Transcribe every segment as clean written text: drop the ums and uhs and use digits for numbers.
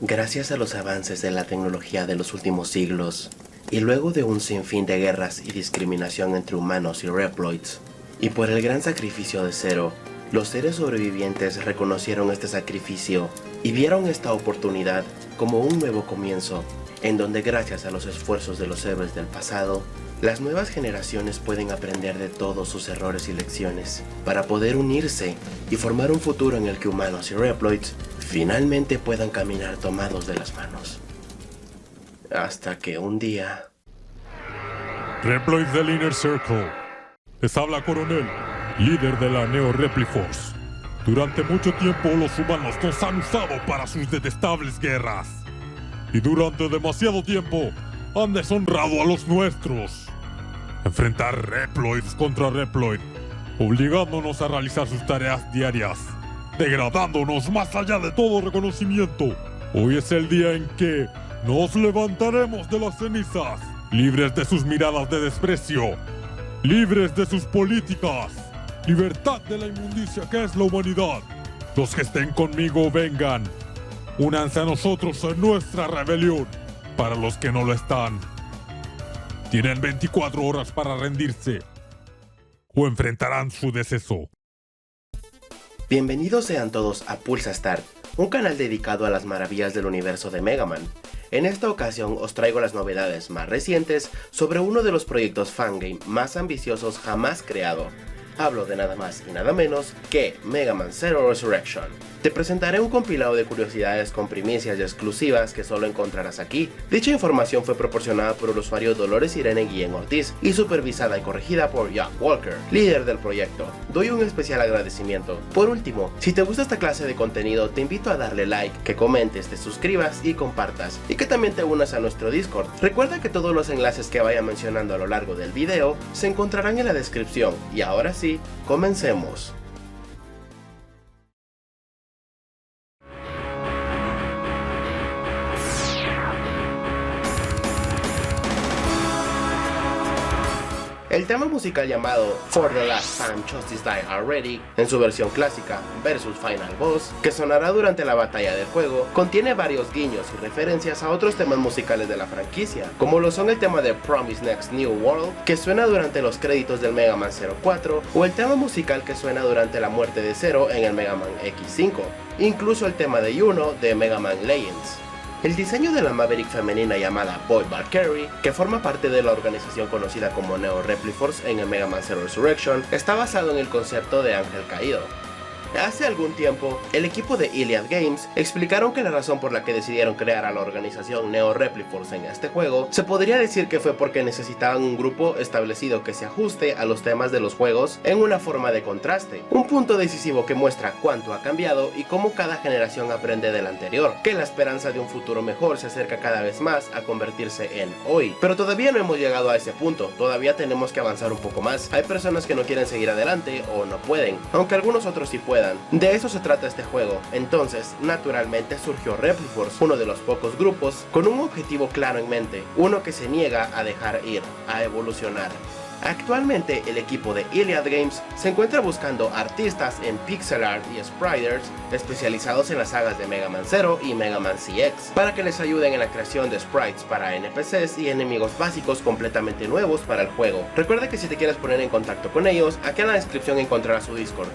Gracias a los avances de la tecnología de los últimos siglos, y luego de un sinfín de guerras y discriminación entre humanos y Reploids, y por el gran sacrificio de Zero, los seres sobrevivientes reconocieron este sacrificio y vieron esta oportunidad como un nuevo comienzo, en donde gracias a los esfuerzos de los héroes del pasado, las nuevas generaciones pueden aprender de todos sus errores y lecciones, para poder unirse y formar un futuro en el que humanos y Reploids finalmente puedan caminar tomados de las manos. Hasta que un día... Reploids del Inner Circle. Les habla Coronel, líder de la Neo Repliforce. Durante mucho tiempo los humanos nos han usado para sus detestables guerras. Y durante demasiado tiempo han deshonrado a los nuestros. Enfrentar Reploids contra Reploid, obligándonos a realizar sus tareas diarias, degradándonos más allá de todo reconocimiento. Hoy es el día en que nos levantaremos de las cenizas, libres de sus miradas de desprecio, libres de sus políticas, libertad de la inmundicia que es la humanidad. Los que estén conmigo vengan, únanse a nosotros en nuestra rebelión. Para los que no lo están, tienen 24 horas para rendirse o enfrentarán su deceso. Bienvenidos sean todos a Pulsa Start, un canal dedicado a las maravillas del universo de Mega Man. En esta ocasión os traigo las novedades más recientes sobre uno de los proyectos fangame más ambiciosos jamás creado. Hablo de nada más y nada menos que Mega Man Zero Resurrection. Te presentaré un compilado de curiosidades con primicias y exclusivas que solo encontrarás aquí. Dicha información fue proporcionada por el usuario Dolores Irene Guillén Ortiz y supervisada y corregida por Jack Walker, líder del proyecto. Doy un especial agradecimiento. Por último, si te gusta esta clase de contenido, te invito a darle like, que comentes, te suscribas y compartas, y que también te unas a nuestro Discord. Recuerda que todos los enlaces que vaya mencionando a lo largo del video se encontrarán en la descripción. Y ahora sí, comencemos. El tema musical llamado For the Last Time Justice Die Already, en su versión clásica, versus Final Boss, que sonará durante la batalla del juego, contiene varios guiños y referencias a otros temas musicales de la franquicia, como lo son el tema de Promise Next New World, que suena durante los créditos del Mega Man 04, o el tema musical que suena durante la muerte de Zero en el Mega Man X5, incluso el tema de Yuno de Mega Man Legends. El diseño de la Maverick femenina llamada Boy Valkyrie, que forma parte de la organización conocida como Neo Repliforce en el Mega Man Zero Resurrection, está basado en el concepto de ángel caído. Hace algún tiempo, el equipo de Iliad Games explicaron que la razón por la que decidieron crear a la organización Neo Repliforce en este juego se podría decir que fue porque necesitaban un grupo establecido que se ajuste a los temas de los juegos en una forma de contraste, un punto decisivo que muestra cuánto ha cambiado y cómo cada generación aprende de la anterior, que la esperanza de un futuro mejor se acerca cada vez más a convertirse en hoy. Pero todavía no hemos llegado a ese punto, todavía tenemos que avanzar un poco más. Hay personas que no quieren seguir adelante o no pueden, aunque algunos otros sí pueden. De eso se trata este juego. Entonces, naturalmente surgió Repliforce, uno de los pocos grupos con un objetivo claro en mente, uno que se niega a dejar ir, a evolucionar. Actualmente el equipo de Iliad Games se encuentra buscando artistas en pixel art y spriders especializados en las sagas de Mega Man Zero y Mega Man CX para que les ayuden en la creación de sprites para NPCs y enemigos básicos completamente nuevos para el juego. Recuerda que si te quieres poner en contacto con ellos, aquí en la descripción encontrarás su Discord.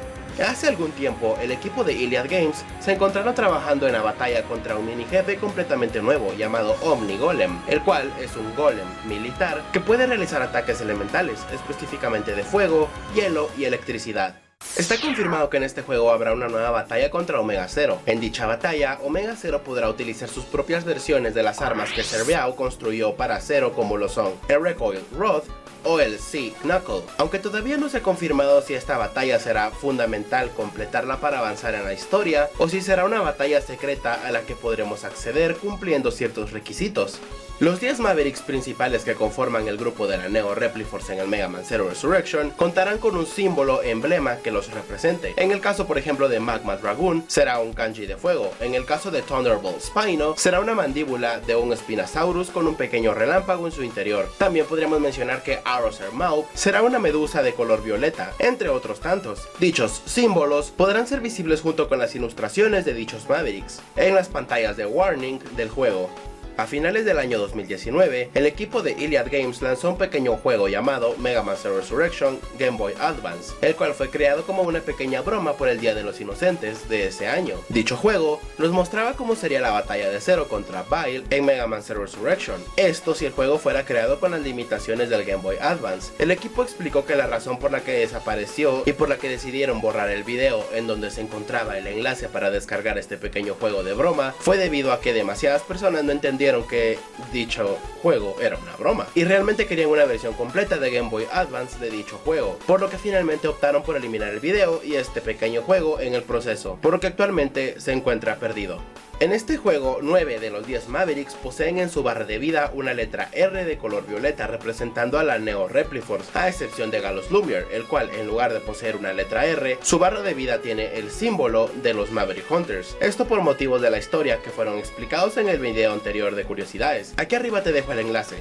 Hace algún tiempo, el equipo de Iliad Games se encontraron trabajando en la batalla contra un mini jefe completamente nuevo llamado Omni Golem, el cual es un golem militar que puede realizar ataques elementales, específicamente de fuego, hielo y electricidad. Está confirmado que en este juego habrá una nueva batalla contra Omega Zero. En dicha batalla, Omega Zero podrá utilizar sus propias versiones de las armas que Serbiao construyó para Zero, como lo son el Recoil Rod o el Sea Knuckle, aunque todavía no se ha confirmado si esta batalla será fundamental completarla para avanzar en la historia o si será una batalla secreta a la que podremos acceder cumpliendo ciertos requisitos. Los 10 Mavericks principales que conforman el grupo de la Neo Repliforce en el Mega Man Zero Resurrection contarán con un símbolo emblema que los represente. En el caso por ejemplo de Magma Dragoon será un kanji de fuego, en el caso de Thunderbolt Spino será una mandíbula de un Spinosaurus con un pequeño relámpago en su interior. También podríamos mencionar que Aroser Maup será una medusa de color violeta, entre otros tantos. Dichos símbolos podrán ser visibles junto con las ilustraciones de dichos Mavericks en las pantallas de warning del juego. A finales del año 2019, el equipo de Iliad Games lanzó un pequeño juego llamado Mega Man Zero Resurrection Game Boy Advance, el cual fue creado como una pequeña broma por el Día de los Inocentes de ese año. Dicho juego nos mostraba cómo sería la batalla de Zero contra Bile en Mega Man Zero Resurrection, esto si el juego fuera creado con las limitaciones del Game Boy Advance. El equipo explicó que la razón por la que desapareció y por la que decidieron borrar el video en donde se encontraba el enlace para descargar este pequeño juego de broma fue debido a que demasiadas personas no entendieron que dicho juego era una broma y realmente querían una versión completa de Game Boy Advance de dicho juego, por lo que finalmente optaron por eliminar el video y este pequeño juego en el proceso, por lo que actualmente se encuentra perdido. En este juego, 9 de los 10 Mavericks poseen en su barra de vida una letra R de color violeta representando a la Neo Repliforce, a excepción de Galus Lumiere, el cual en lugar de poseer una letra R, su barra de vida tiene el símbolo de los Maverick Hunters. Esto por motivos de la historia que fueron explicados en el video anterior de curiosidades. Aquí arriba te dejo el enlace.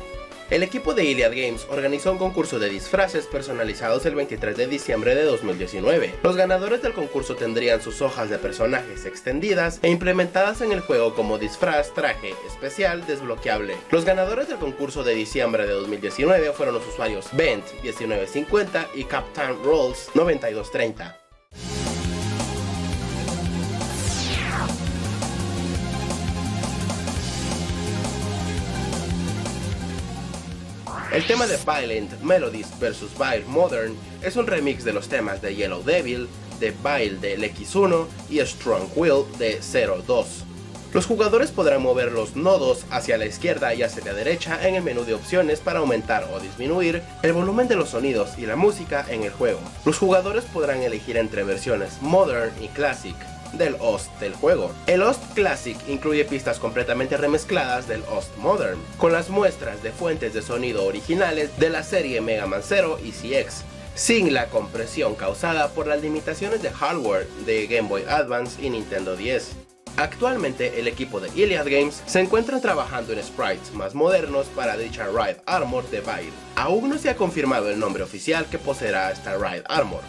El equipo de Iliad Games organizó un concurso de disfraces personalizados el 23 de diciembre de 2019. Los ganadores del concurso tendrían sus hojas de personajes extendidas e implementadas en el juego como disfraz, traje especial desbloqueable. Los ganadores del concurso de diciembre de 2019 fueron los usuarios Bent 1950 y Captain Rolls 9230. El tema de Violent Melodies vs Vile Modern es un remix de los temas de Yellow Devil, de Vile del X1 y Strong Will de 02. Los jugadores podrán mover los nodos hacia la izquierda y hacia la derecha en el menú de opciones para aumentar o disminuir el volumen de los sonidos y la música en el juego. Los jugadores podrán elegir entre versiones Modern y Classic del OST del juego. El OST Classic incluye pistas completamente remezcladas del OST Modern, con las muestras de fuentes de sonido originales de la serie Mega Man Zero y CX, sin la compresión causada por las limitaciones de hardware de Game Boy Advance y Nintendo 10. Actualmente el equipo de Iliad Games se encuentra trabajando en sprites más modernos para dicha Ride Armor de Vile. Aún no se ha confirmado el nombre oficial que poseerá esta Ride Armor.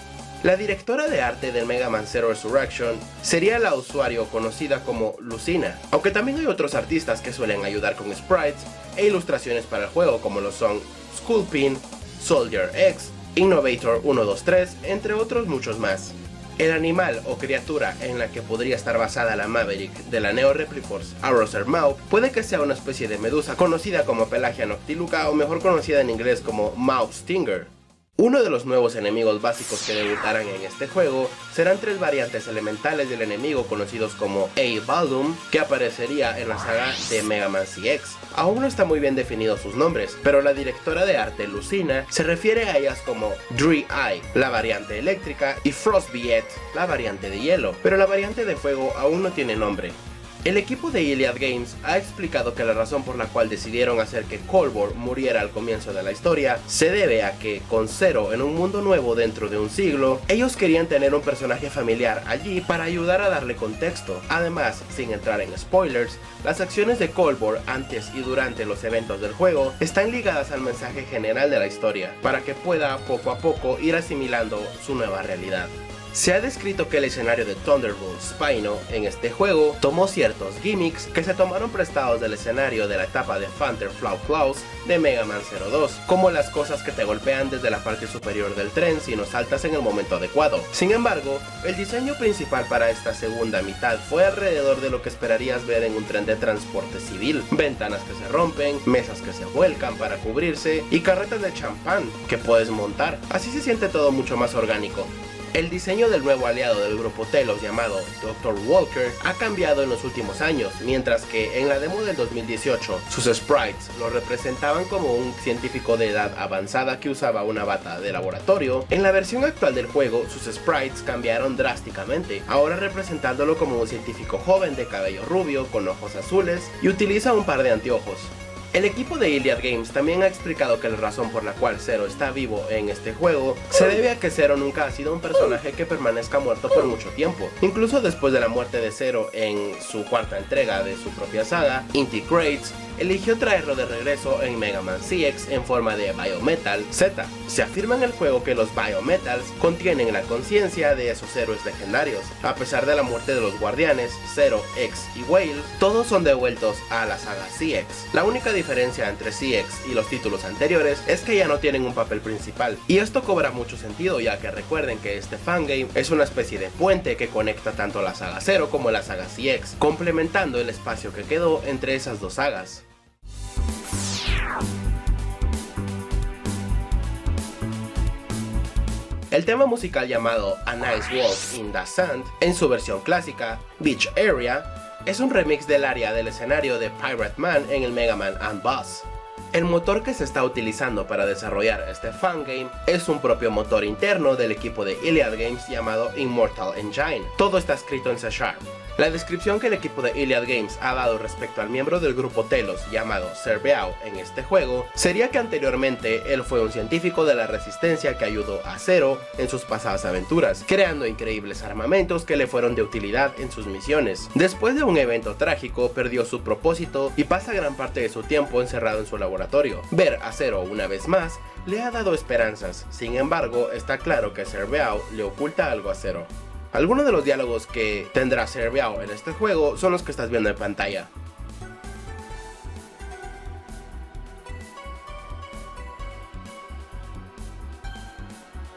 La directora de arte del Mega Man Zero Resurrection sería la usuario conocida como Lucina, aunque también hay otros artistas que suelen ayudar con sprites e ilustraciones para el juego como lo son Skullpin, Soldier X, Innovator 123, entre otros muchos más. El animal o criatura en la que podría estar basada la Maverick de la Neo Repliforce, Aroser Maup, puede que sea una especie de medusa conocida como Pelagia noctiluca o mejor conocida en inglés como Mouth Stinger. Uno de los nuevos enemigos básicos que debutarán en este juego serán 3 variantes elementales del enemigo conocidos como A-Baldum, que aparecería en la saga de Mega Man CX. Aún no está muy bien definidos sus nombres, pero la directora de arte Lucina se refiere a ellas como Dree Eye, la variante eléctrica, y Frostbiet, la variante de hielo, pero la variante de fuego aún no tiene nombre. El equipo de Iliad Games ha explicado que la razón por la cual decidieron hacer que Kolbor muriera al comienzo de la historia se debe a que, con Zero en un mundo nuevo dentro de un siglo, ellos querían tener un personaje familiar allí para ayudar a darle contexto. Además, sin entrar en spoilers, las acciones de Kolbor antes y durante los eventos del juego están ligadas al mensaje general de la historia, para que pueda poco a poco ir asimilando su nueva realidad. Se ha descrito que el escenario de Thunderbolt Spino en este juego tomó ciertos gimmicks que se tomaron prestados del escenario de la etapa de Thunderflow Claws de Mega Man 02, como las cosas que te golpean desde la parte superior del tren si no saltas en el momento adecuado. Sin embargo, el diseño principal para esta segunda mitad fue alrededor de lo que esperarías ver en un tren de transporte civil: ventanas que se rompen, mesas que se vuelcan para cubrirse y carretas de champán que puedes montar. Así se siente todo mucho más orgánico. El diseño del nuevo aliado del grupo Telos llamado Dr. Walker ha cambiado en los últimos años, mientras que en la demo del 2018 sus sprites lo representaban como un científico de edad avanzada que usaba una bata de laboratorio. En la versión actual del juego sus sprites cambiaron drásticamente, ahora representándolo como un científico joven de cabello rubio con ojos azules y utiliza un par de anteojos. El equipo de Iliad Games también ha explicado que la razón por la cual Zero está vivo en este juego se debe a que Zero nunca ha sido un personaje que permanezca muerto por mucho tiempo. Incluso después de la muerte de Zero en su cuarta entrega de su propia saga, Inti Creates eligió traerlo de regreso en Mega Man CX en forma de Biometal Z. Se afirma en el juego que los Biometals contienen la conciencia de esos héroes legendarios. A pesar de la muerte de los guardianes, Zero, X y Whale, todos son devueltos a la saga CX. La única diferencia entre CX y los títulos anteriores es que ya no tienen un papel principal, y esto cobra mucho sentido, ya que recuerden que este fangame es una especie de puente que conecta tanto la saga Zero como la saga CX, complementando el espacio que quedó entre esas dos sagas. El tema musical llamado A Nice Walk in the Sand, en su versión clásica, Beach Area, es un remix del área del escenario de Pirate Man en el Mega Man Boss. El motor que se está utilizando para desarrollar este fangame es un propio motor interno del equipo de Iliad Games llamado Immortal Engine. Todo está escrito en C#. La descripción que el equipo de Iliad Games ha dado respecto al miembro del grupo Telos llamado Serbeau en este juego sería que anteriormente él fue un científico de la resistencia que ayudó a Zero en sus pasadas aventuras, creando increíbles armamentos que le fueron de utilidad en sus misiones. Después de un evento trágico perdió su propósito y pasa gran parte de su tiempo encerrado en su laboratorio. Ver a Zero una vez más le ha dado esperanzas, sin embargo está claro que Serbeau le oculta algo a Zero. Algunos de los diálogos que tendrá Serbeau en este juego son los que estás viendo en pantalla.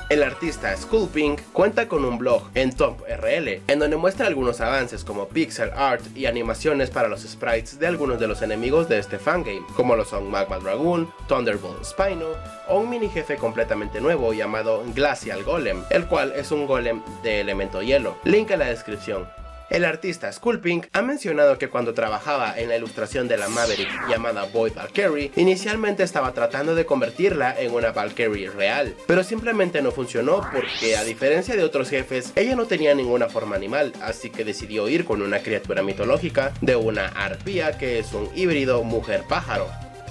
El artista Skullpink cuenta con un blog en TompRL, en donde muestra algunos avances como pixel art y animaciones para los sprites de algunos de los enemigos de este fangame, como lo son Magma Dragoon, Thunderbolt Spino o un mini jefe completamente nuevo llamado Glacial Golem, el cual es un golem de elemento hielo. Link en la descripción. El artista Skullpink ha mencionado que cuando trabajaba en la ilustración de la Maverick llamada Void Valkyrie, inicialmente estaba tratando de convertirla en una Valkyrie real, pero simplemente no funcionó porque, a diferencia de otros jefes, ella no tenía ninguna forma animal, así que decidió ir con una criatura mitológica de una arpía que es un híbrido mujer-pájaro.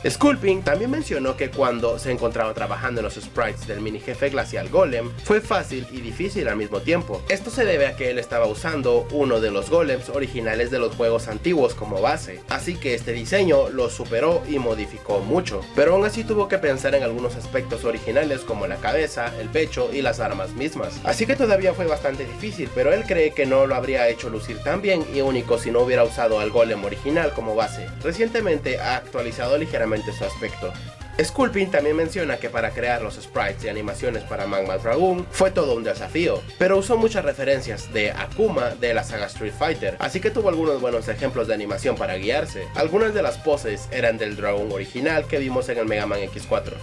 Skullpink también mencionó que cuando se encontraba trabajando en los sprites del mini jefe Glacial Golem fue fácil y difícil al mismo tiempo. Esto se debe a que él estaba usando uno de los golems originales de los juegos antiguos como base, así que este diseño lo superó y modificó mucho, pero aún así tuvo que pensar en algunos aspectos originales como la cabeza, el pecho y las armas mismas, así que todavía fue bastante difícil, pero él cree que no lo habría hecho lucir tan bien y único si no hubiera usado al golem original como base. Recientemente ha actualizado ligeramente su aspecto. Skullpink también menciona que para crear los sprites y animaciones para Magma Dragoon fue todo un desafío, pero usó muchas referencias de Akuma de la saga Street Fighter, así que tuvo algunos buenos ejemplos de animación para guiarse. Algunas de las poses eran del Dragon original que vimos en el Mega Man X4.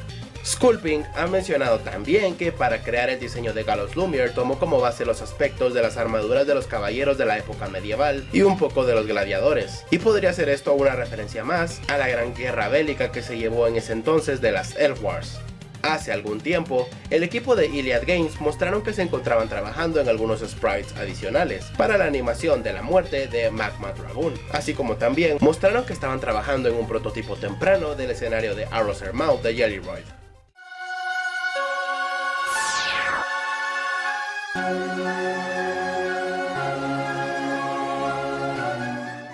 Skullpink ha mencionado también que para crear el diseño de Gallows Lumiere tomó como base los aspectos de las armaduras de los caballeros de la época medieval y un poco de los gladiadores, y podría ser esto una referencia más a la gran guerra bélica que se llevó en ese entonces de las Elf Wars. Hace algún tiempo, el equipo de Iliad Games mostraron que se encontraban trabajando en algunos sprites adicionales para la animación de la muerte de Magma Dragoon, así como también mostraron que estaban trabajando en un prototipo temprano del escenario de Arroser Mouth de Jellyroid.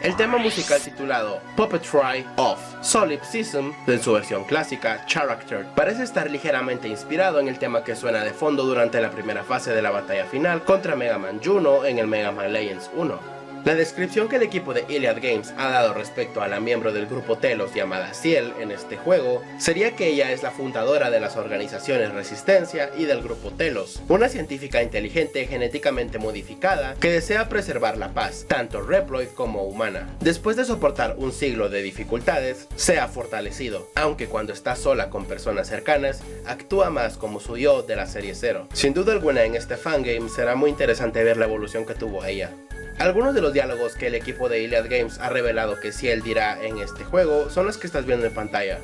El tema musical titulado Puppetry of Solipsism, en su versión clásica Character, parece estar ligeramente inspirado en el tema que suena de fondo durante la primera fase de la batalla final contra Mega Man Juno en el Mega Man Legends 1. La descripción que el equipo de Iliad Games ha dado respecto a la miembro del grupo Telos llamada Ciel en este juego sería que ella es la fundadora de las organizaciones Resistencia y del grupo Telos, una científica inteligente genéticamente modificada que desea preservar la paz, tanto Reploid como humana. Después de soportar un siglo de dificultades, se ha fortalecido, aunque cuando está sola con personas cercanas, actúa más como su yo de la serie 0. Sin duda alguna en este fangame será muy interesante ver la evolución que tuvo ella. Algunos de los diálogos que el equipo de Iliad Games ha revelado que Ciel dirá en este juego son los que estás viendo en pantalla.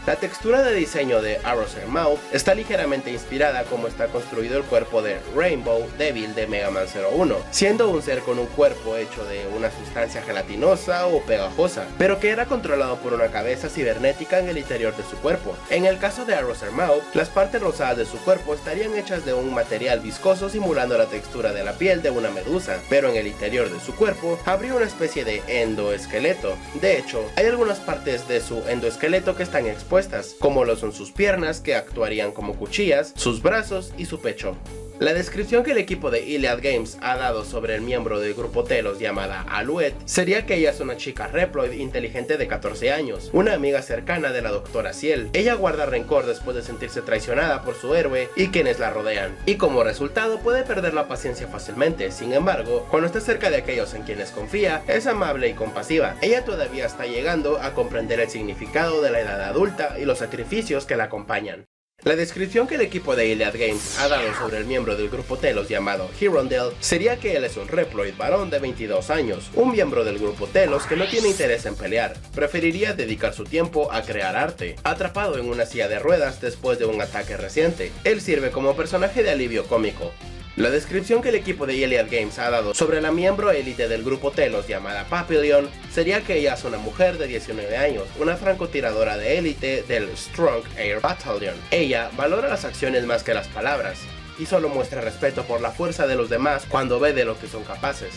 La textura de diseño de Arroser Mouth está ligeramente inspirada como está construido el cuerpo de Rainbow Devil de Mega Man 01, siendo un ser con un cuerpo hecho de una sustancia gelatinosa o pegajosa, pero que era controlado por una cabeza cibernética en el interior de su cuerpo. En el caso de Arroser Mouth, las partes rosadas de su cuerpo estarían hechas de un material viscoso simulando la textura de la piel de una medusa, pero en el interior de su cuerpo habría una especie de endoesqueleto. De hecho, hay algunas partes de su endoesqueleto que están expuestas, como lo son sus piernas, que actuarían como cuchillas, sus brazos y su pecho. La descripción que el equipo de Iliad Games ha dado sobre el miembro del grupo Telos llamada Alouette sería que ella es una chica Reploid inteligente de 14 años, una amiga cercana de la doctora Ciel. Ella guarda rencor después de sentirse traicionada por su héroe y quienes la rodean, y como resultado puede perder la paciencia fácilmente. Sin embargo, cuando está cerca de aquellos en quienes confía, es amable y compasiva. Ella todavía está llegando a comprender el significado de la edad adulta y los sacrificios que la acompañan. La descripción que el equipo de Iliad Games ha dado sobre el miembro del grupo Telos llamado Hirondale sería que él es un Reploid varón de 22 años, un miembro del grupo Telos que no tiene interés en pelear, preferiría dedicar su tiempo a crear arte. Atrapado en una silla de ruedas después de un ataque reciente, él sirve como personaje de alivio cómico. La descripción que el equipo de Iliad Games ha dado sobre la miembro élite del grupo Telos llamada Papillon sería que ella es una mujer de 19 años, una francotiradora de élite del Strong Air Battalion. Ella valora las acciones más que las palabras, y solo muestra respeto por la fuerza de los demás cuando ve de lo que son capaces.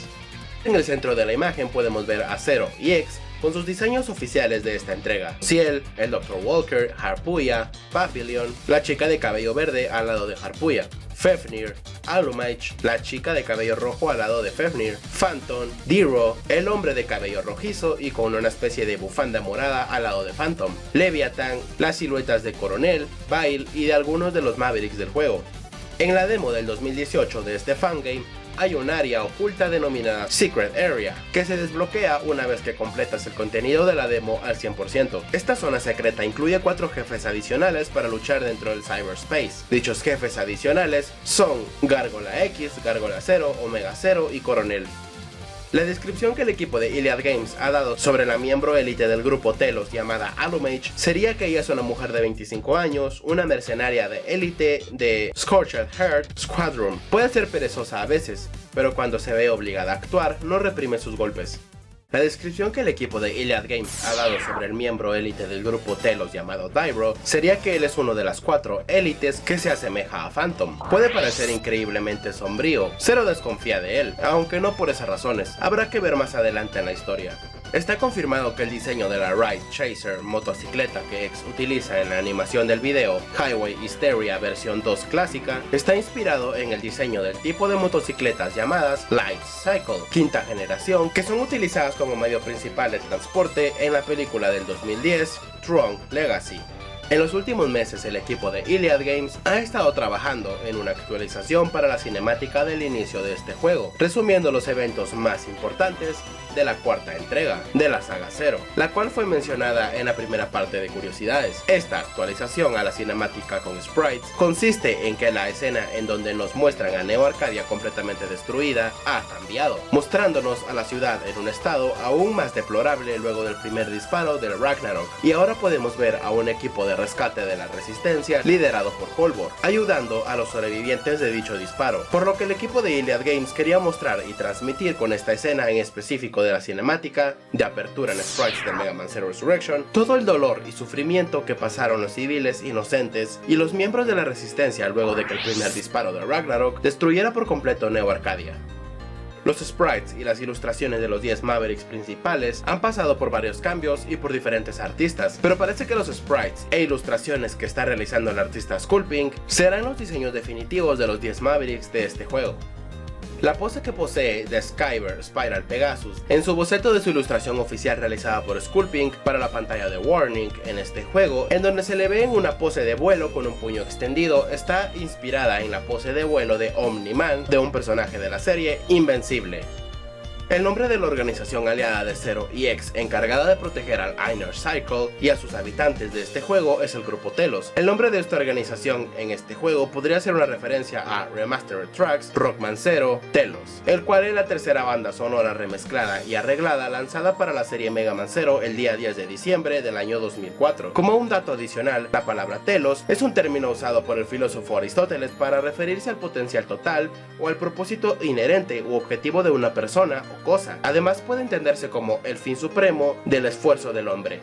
En el centro de la imagen podemos ver a Zero y X con sus diseños oficiales de esta entrega. Ciel, el Dr. Walker, Harpuya, Papillon, la chica de cabello verde al lado de Harpuya, Fafnir, Alumage, la chica de cabello rojo al lado de Fafnir, Phantom, Diro, el hombre de cabello rojizo y con una especie de bufanda morada al lado de Phantom, Leviathan, las siluetas de Coronel, Bail y de algunos de los Mavericks del juego. En la demo del 2018 de este fangame, hay un área oculta denominada Secret Area, que se desbloquea una vez que completas el contenido de la demo al 100%. Esta zona secreta incluye 4 jefes adicionales para luchar dentro del cyberspace. Dichos jefes adicionales son Gárgola X, Gárgola 0, Omega 0 y Coronel. La descripción que el equipo de Iliad Games ha dado sobre la miembro élite del grupo Telos llamada Alumage sería que ella es una mujer de 25 años, una mercenaria de élite de Scorched Heart Squadron. Puede ser perezosa a veces, pero cuando se ve obligada a actuar, no reprime sus golpes. La descripción que el equipo de Iliad Games ha dado sobre el miembro élite del grupo Telos llamado Diro sería que él es uno de las 4 élites que se asemeja a Phantom. Puede parecer increíblemente sombrío, Zero desconfía de él, aunque no por esas razones, habrá que ver más adelante en la historia. Está confirmado que el diseño de la Ride Chaser motocicleta que X utiliza en la animación del video Highway Hysteria versión 2 clásica está inspirado en el diseño del tipo de motocicletas llamadas Light Cycle, quinta generación, que son utilizadas como medio principal de transporte en la película del 2010 Tron Legacy. En los últimos meses el equipo de Iliad Games ha estado trabajando en una actualización para la cinemática del inicio de este juego, resumiendo los eventos más importantes de la cuarta entrega de la saga Zero, la cual fue mencionada en la primera parte de curiosidades. Esta actualización a la cinemática con sprites consiste en que la escena en donde nos muestran a Neo Arcadia completamente destruida ha cambiado, mostrándonos a la ciudad en un estado aún más deplorable luego del primer disparo del Ragnarok, y ahora podemos ver a un equipo de rescate de la resistencia liderado por Polvor, ayudando a los sobrevivientes de dicho disparo, por lo que el equipo de Iliad Games quería mostrar y transmitir con esta escena en específico de la cinemática de apertura en sprites de Mega Man Zero Resurrection todo el dolor y sufrimiento que pasaron los civiles inocentes y los miembros de la resistencia luego de que el primer disparo de Ragnarok destruyera por completo Neo Arcadia. Los sprites y las ilustraciones de los 10 Mavericks principales han pasado por varios cambios y por diferentes artistas, pero parece que los sprites e ilustraciones que está realizando el artista Skullpink serán los diseños definitivos de los 10 Mavericks de este juego. La pose que posee de Skyver Spiral Pegasus en su boceto de su ilustración oficial realizada por Skullpink para la pantalla de Warning en este juego, en donde se le ve en una pose de vuelo con un puño extendido, está inspirada en la pose de vuelo de Omni-Man de un personaje de la serie Invencible. El nombre de la organización aliada de Zero y X encargada de proteger al Inner Circle y a sus habitantes de este juego es el Grupo Telos. El nombre de esta organización en este juego podría ser una referencia a Remastered Tracks, Rockman Zero, Telos, el cual es la tercera banda sonora remezclada y arreglada lanzada para la serie Mega Man Zero el día 10 de diciembre del año 2004. Como un dato adicional, la palabra telos es un término usado por el filósofo Aristóteles para referirse al potencial total o al propósito inherente u objetivo de una persona o cosa. Además puede entenderse como el fin supremo del esfuerzo del hombre.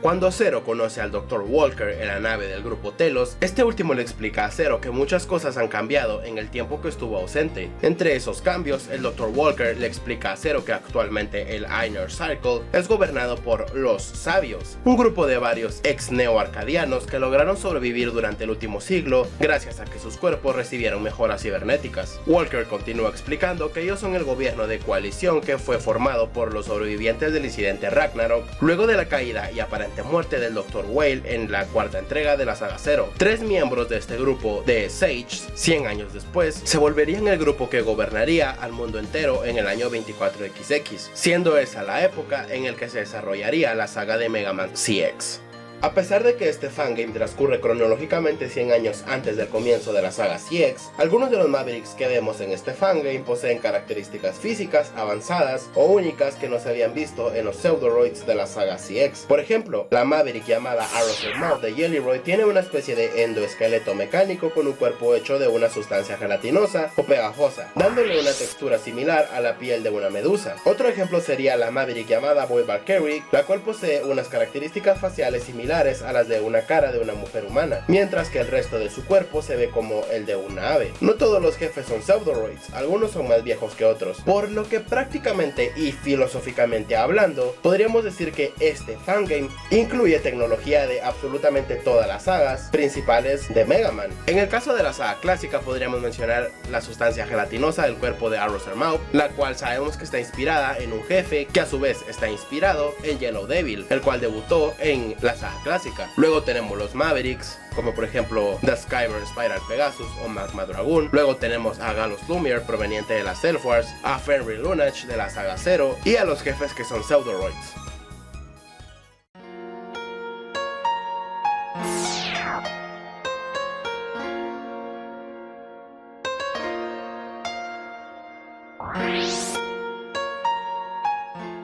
Cuando Zero conoce al Dr. Walker en la nave del Grupo Telos, este último le explica a Zero que muchas cosas han cambiado en el tiempo que estuvo ausente. Entre esos cambios, el Dr. Walker le explica a Zero que actualmente el Inner Circle es gobernado por los Sabios, un grupo de varios ex neo-arcadianos que lograron sobrevivir durante el último siglo gracias a que sus cuerpos recibieron mejoras cibernéticas. Walker continúa explicando que ellos son el gobierno de coalición que fue formado por los sobrevivientes del incidente Ragnarok luego de la caída y aparente muerte del Dr. Whale en la cuarta entrega de la saga Zero. 3 miembros de este grupo de Sages, 100 años después, se volverían el grupo que gobernaría al mundo entero en el año 24XX, siendo esa la época en la que se desarrollaría la saga de Mega Man CX. A pesar de que este fangame transcurre cronológicamente 100 años antes del comienzo de la saga CX, algunos de los Mavericks que vemos en este fangame poseen características físicas avanzadas o únicas que no se habían visto en los Pseudoroids de la saga CX. Por ejemplo, la Maverick llamada Arrowhead Mouth de Jellyroid tiene una especie de endoesqueleto mecánico con un cuerpo hecho de una sustancia gelatinosa o pegajosa, dándole una textura similar a la piel de una medusa. Otro ejemplo sería la Maverick llamada Boy Valkyrie, la cual posee unas características faciales similares a las de una cara de una mujer humana, mientras que el resto de su cuerpo se ve como el de una ave. No todos los jefes son Pseudoroids, algunos son más viejos que otros, por lo que prácticamente y filosóficamente hablando, podríamos decir que este fangame incluye tecnología de absolutamente todas las sagas principales de Mega Man. En el caso de la saga clásica podríamos mencionar la sustancia gelatinosa del cuerpo de Arrowhead Mouth, la cual sabemos que está inspirada en un jefe que a su vez está inspirado en Yellow Devil, el cual debutó en la saga clásica. Luego tenemos los Mavericks, como por ejemplo The Skyver Spiral Pegasus o Magma Dragoon. Luego tenemos a Galus Lumiere proveniente de la Self Wars, a Fenrir Lunach de la saga Zero y a los jefes que son Pseudoroids.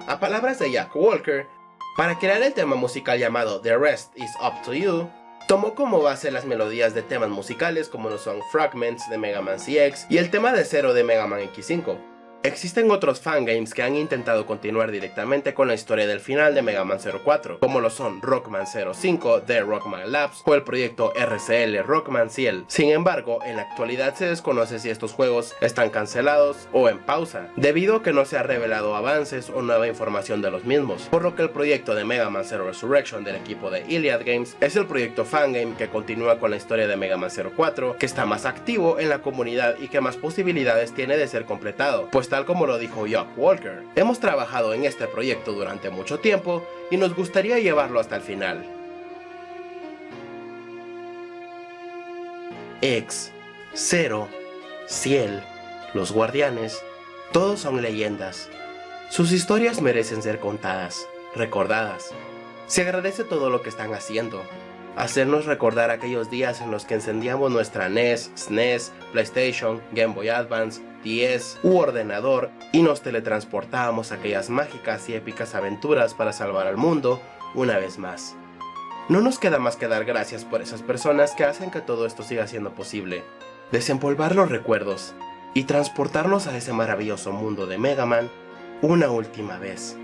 A palabras de Jack Walker, para crear el tema musical llamado The Rest Is Up To You, tomó como base las melodías de temas musicales como lo son Fragments de Mega Man CX y el tema de Zero de Mega Man X5. Existen otros fangames que han intentado continuar directamente con la historia del final de Mega Man 04, como lo son Rockman 05 de Rockman Labs o el proyecto RCL Rockman Ciel. Sin embargo, en la actualidad se desconoce si estos juegos están cancelados o en pausa, debido a que no se ha revelado avances o nueva información de los mismos, por lo que el proyecto de Mega Man Zero Resurrection del equipo de Iliad Games es el proyecto fangame que continúa con la historia de Mega Man 04, que está más activo en la comunidad y que más posibilidades tiene de ser completado, pues tal como lo dijo Jack Walker, hemos trabajado en este proyecto durante mucho tiempo y nos gustaría llevarlo hasta el final. X, Zero, Ciel, los Guardianes, todos son leyendas. Sus historias merecen ser contadas, recordadas. Se agradece todo lo que están haciendo. Hacernos recordar aquellos días en los que encendíamos nuestra NES, SNES, PlayStation, Game Boy Advance, DS u ordenador y nos teletransportábamos a aquellas mágicas y épicas aventuras para salvar al mundo una vez más. No nos queda más que dar gracias por esas personas que hacen que todo esto siga siendo posible, desempolvar los recuerdos y transportarnos a ese maravilloso mundo de Mega Man una última vez.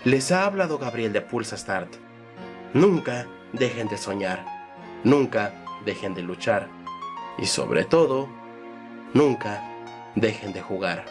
Les ha hablado Gabriel de Pulsa Start. Nunca dejen de soñar, nunca dejen de luchar y sobre todo, nunca dejen de jugar.